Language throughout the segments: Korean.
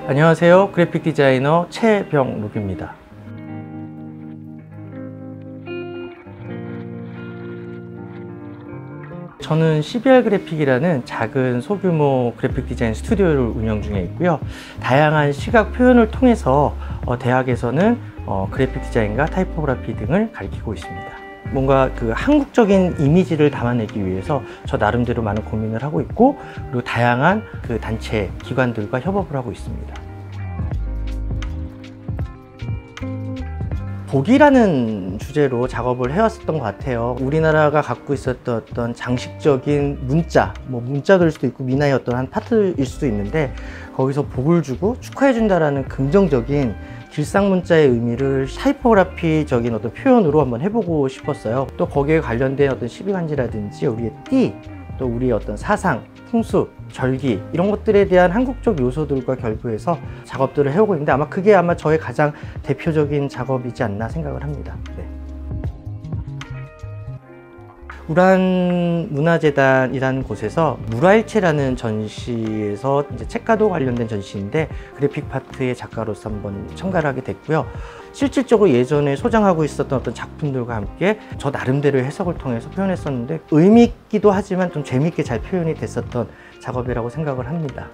안녕하세요. 그래픽 디자이너 최병록입니다. 저는 CBR 그래픽이라는 작은 소규모 그래픽 디자인 스튜디오를 운영 중에 있고요. 다양한 시각 표현을 통해서 대학에서는 그래픽 디자인과 타이포그래피 등을 가르치고 있습니다. 뭔가 그 한국적인 이미지를 담아내기 위해서 저 나름대로 많은 고민을 하고 있고, 그리고 다양한 그 단체, 기관들과 협업을 하고 있습니다. 복이라는 주제로 작업을 해왔었던 것 같아요. 우리나라가 갖고 있었던 어떤 장식적인 문자, 문자도 일 수도 있고 미나의 어떤 한 파트일 수도 있는데, 거기서 복을 주고 축하해준다라는 긍정적인 길상 문자의 의미를 타이포그래피적인 어떤 표현으로 한번 해보고 싶었어요. 또 거기에 관련된 어떤 시비간지라든지 우리의 띠, 또 우리의 어떤 사상, 풍습, 절기 이런 것들에 대한 한국적 요소들과 결부해서 작업들을 해오고 있는데, 아마 그게 저의 가장 대표적인 작업이지 않나 생각을 합니다. 네. 우란문화재단이라는 곳에서 물화일체라는 전시에서 이제 책과도 관련된 전시인데, 그래픽 파트의 작가로서 한번 참가를 하게 됐고요. 실질적으로 예전에 소장하고 있었던 어떤 작품들과 함께 저 나름대로의 해석을 통해서 표현했었는데, 의미 있기도 하지만 좀 재미있게 잘 표현이 됐었던 작업이라고 생각을 합니다.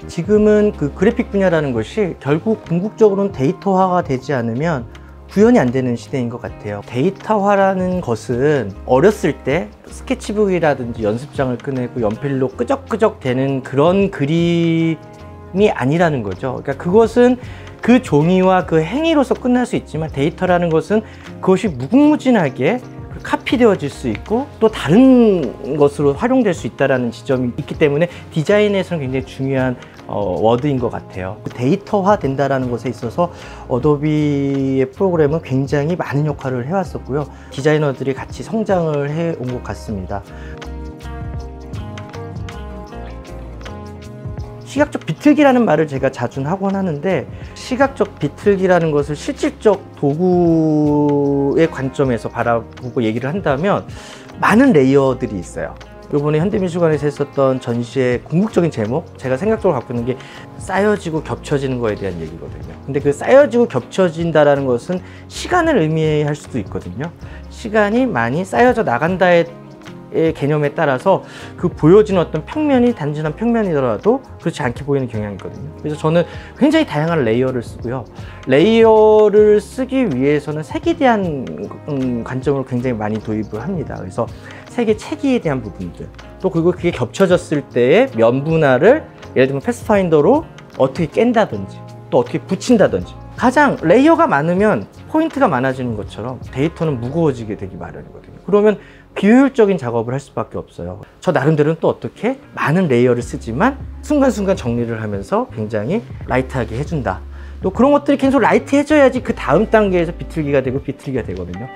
지금은 그 그래픽 분야라는 것이 결국 궁극적으로는 데이터화가 되지 않으면 구현이 안 되는 시대인 것 같아요. 데이터화라는 것은 어렸을 때 스케치북이라든지 연습장을 꺼내고 연필로 끄적끄적 되는 그런 그림이 아니라는 거죠. 그러니까 그것은 그 종이와 그 행위로서 끝날 수 있지만, 데이터라는 것은 그것이 무궁무진하게 카피되어질 수 있고 또 다른 것으로 활용될 수 있다는 지점이 있기 때문에 디자인에서는 굉장히 중요한 워드인 것 같아요. 데이터화 된다는 것에 있어서 어도비의 프로그램은 굉장히 많은 역할을 해왔었고요. 디자이너들이 같이 성장을 해온 것 같습니다. 시각적 비틀기라는 말을 제가 자주 하곤 하는데, 시각적 비틀기라는 것을 실질적 도구의 관점에서 바라보고 얘기를 한다면 많은 레이어들이 있어요. 이번에 현대미술관에서 했었던 전시의 궁극적인 제목, 제가 생각적으로 갖고 있는 게 쌓여지고 겹쳐지는 거에 대한 얘기거든요. 근데 그 쌓여지고 겹쳐진다라는 것은 시간을 의미할 수도 있거든요. 시간이 많이 쌓여져 나간다의 개념에 따라서 그 보여지는 어떤 평면이 단순한 평면이더라도 그렇지 않게 보이는 경향이 있거든요. 그래서 저는 굉장히 다양한 레이어를 쓰고요. 레이어를 쓰기 위해서는 색에 대한 관점으로 굉장히 많이 도입을 합니다. 그래서 색의 체기에 대한 부분들, 또 그리고 그게 겹쳐졌을 때의 면 분할을 예를 들면 패스파인더로 어떻게 깬다든지 또 어떻게 붙인다든지, 가장 레이어가 많으면 포인트가 많아지는 것처럼 데이터는 무거워지게 되기 마련이거든요. 그러면 비효율적인 작업을 할 수밖에 없어요. 저 나름대로는 또 어떻게 많은 레이어를 쓰지만 순간순간 정리를 하면서 굉장히 라이트하게 해준다. 또 그런 것들이 계속 라이트해져야지 그 다음 단계에서 비틀기가 되고 비틀기가 되거든요.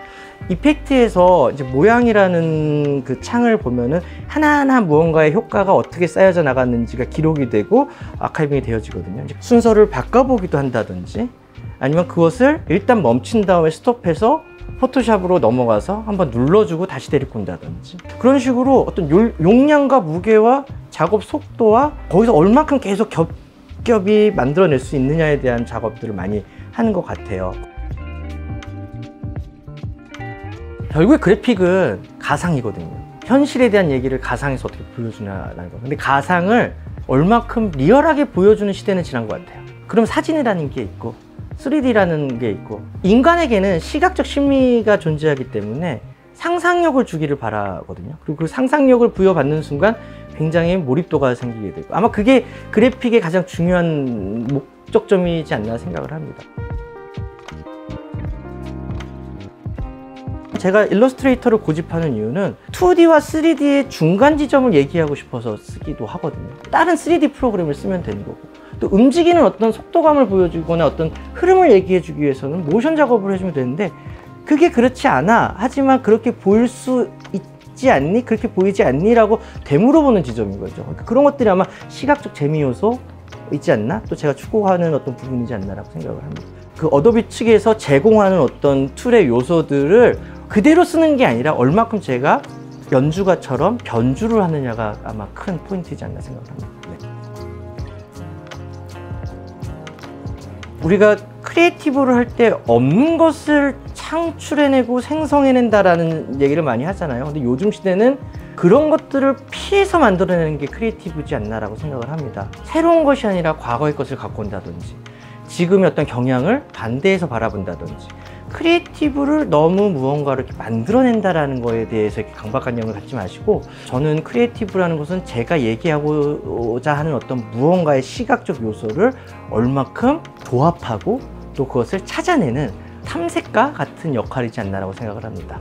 이펙트에서 이제 모양이라는 그 창을 보면은 하나하나 무언가의 효과가 어떻게 쌓여져 나갔는지가 기록이 되고 아카이빙이 되어지거든요. 이제 순서를 바꿔보기도 한다든지, 아니면 그것을 일단 멈춘 다음에 스톱해서 포토샵으로 넘어가서 한번 눌러주고 다시 데리고 온다든지, 그런 식으로 어떤 용량과 무게와 작업 속도와 거기서 얼마큼 계속 겹겹이 만들어낼 수 있느냐에 대한 작업들을 많이 하는 것 같아요. 결국에 그래픽은 가상이거든요. 현실에 대한 얘기를 가상에서 어떻게 보여주냐라는 거. 근데 가상을 얼마큼 리얼하게 보여주는 시대는 지난 것 같아요. 그럼 사진이라는 게 있고 3D라는 게 있고, 인간에게는 시각적 심리가 존재하기 때문에 상상력을 주기를 바라거든요. 그리고 그 상상력을 부여받는 순간 굉장히 몰입도가 생기게 되고, 아마 그게 그래픽의 가장 중요한 목적점이지 않나 생각을 합니다. 제가 일러스트레이터를 고집하는 이유는 2D와 3D의 중간 지점을 얘기하고 싶어서 쓰기도 하거든요. 다른 3D 프로그램을 쓰면 되는 거고, 또 움직이는 어떤 속도감을 보여주거나 어떤 흐름을 얘기해 주기 위해서는 모션 작업을 해주면 되는데, 그게 그렇지 않아. 하지만 그렇게 보일 수 있지 않니? 그렇게 보이지 않니? 라고 되물어보는 지점인 거죠. 그러니까 그런 것들이 아마 시각적 재미 요소, 있지 않나? 또 제가 추구하는 어떤 부분이지 않나라고 생각을 합니다. 그 어도비 측에서 제공하는 어떤 툴의 요소들을 그대로 쓰는 게 아니라 얼마큼 제가 연주가처럼 변주를 하느냐가 아마 큰 포인트이지 않나 생각을 합니다. 네. 우리가 크리에이티브를 할 때 없는 것을 창출해내고 생성해낸다라는 얘기를 많이 하잖아요. 근데 요즘 시대는 그런 것들을 피해서 만들어내는 게 크리에이티브지 않나라고 생각을 합니다. 새로운 것이 아니라 과거의 것을 갖고 온다든지 지금의 어떤 경향을 반대해서 바라본다든지 크리에이티브를 너무 무언가를 이렇게 만들어낸다라는 거에 대해서 이렇게 강박관념을 갖지 마시고 저는 크리에이티브라는 것은 제가 얘기하고자 하는 어떤 무언가의 시각적 요소를 얼마큼 조합하고 또 그것을 찾아내는 탐색가 같은 역할이지 않나라고 생각을 합니다.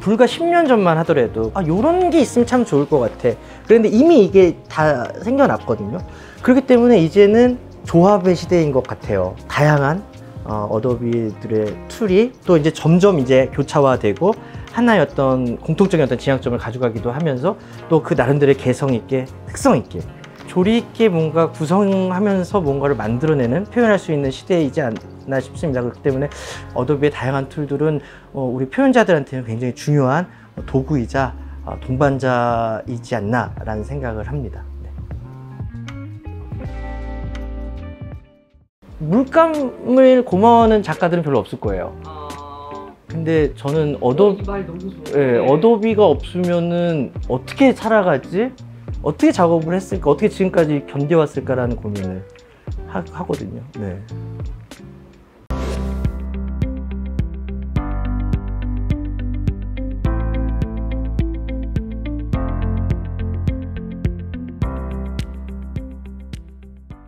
불과 10년 전만 하더라도 요런 게 있으면 참 좋을 것 같아. 그런데 이미 이게 다 생겨났거든요. 그렇기 때문에 이제는 조합의 시대인 것 같아요. 다양한 어도비들의 툴이 또 이제 점점 이제 교차화되고 하나의 어떤 공통적인 어떤 지향점을 가져가기도 하면서 또 그 나름대로의 개성 있게 특성 있게 조리 있게 뭔가 구성하면서 뭔가를 만들어내는 표현할 수 있는 시대이지 않나 싶습니다. 그렇기 때문에 어도비의 다양한 툴들은 우리 표현자들한테는 굉장히 중요한 도구이자 동반자이지 않나라는 생각을 합니다. 네. 물감을 고마워하는 작가들은 별로 없을 거예요. 근데 저는 어도비가 없으면은 어떻게 살아가지? 어떻게 작업을 했을까? 어떻게 지금까지 견뎌왔을까라는 고민을 하거든요. 네.